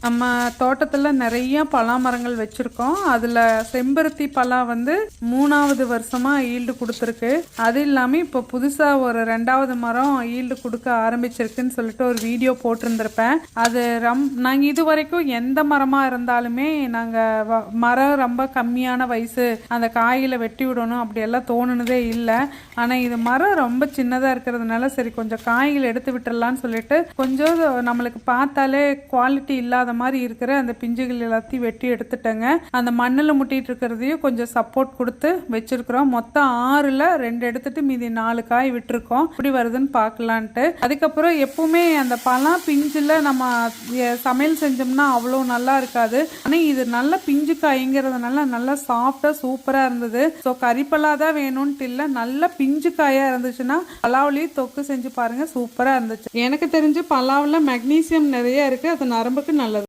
நம்ம தோட்டத்துல நிறைய பலா மரங்கள் வச்சிருக்கோம். அதுல செம்பருத்தி பலா வந்து 3வது வருஷமா ஈல்டு கொடுத்துருக்கு. அது இல்லாம இப்போ புதுசா ஒரு 2வது மரம் ஈல்டு கொடுக்க ஆரம்பிச்சிருக்குன்னு சொல்லிட்டு ஒரு வீடியோ போட்டிருந்திருப்பேன். அது நாங்க இது வரைக்கும் எந்த மரமா இருந்தாலுமே நாங்க மரம் ரொம்ப கம்மியான வயசு அந்த காயில வெட்டி விடணும் அப்படியெல்லாம் தோணுனதே இல்லை. ஆனா இது மரம் ரொம்ப சின்னதா இருக்கிறதுனால சரி கொஞ்சம் காய்கள் எடுத்து விட்டுறலான்னு சொல்லிட்டு கொஞ்சம் நம்மளுக்கு பார்த்தாலே குவாலிட்டி இல்லாத மாதிரி இருக்கிற அந்த பிஞ்சுகள் எல்லாத்தையும் வெட்டி எடுத்துட்டேங்க. அந்த மண்ணில் முட்டிட்டு இருக்கிறதையும் கொஞ்சம் சப்போர்ட் கொடுத்து வச்சிருக்கிறோம். மொத்தம் 6ல் 2 எடுத்துட்டு மீதி 4 காய் விட்டுருக்கோம். எப்படி வருதுன்னு பார்க்கலான்ட்டு. அதுக்கப்புறம் எப்பவுமே அந்த பலா பிஞ்சில் நம்ம சமையல் செஞ்சோம்னா அவ்வளோ நல்லா இருக்காது. ஆனால் இது நல்ல பிஞ்சு காய்ங்கிறதுனால நல்லா சாஃப்டாக சூப்பராக இருந்தது. ஸோ கறிப்பலா தான் வேணும்ன்ட்டு இல்லை, நல்ல பிஞ்சு காயாக இருந்துச்சுன்னா பலாவிலையும் தொக்கு செஞ்சு பாருங்க, சூப்பராக இருந்துச்சு. எனக்கு தெரிஞ்சு பலாவில் மெக்னீசியம் நிறைய இருக்கு, அது நரம்புக்கு நல்லது.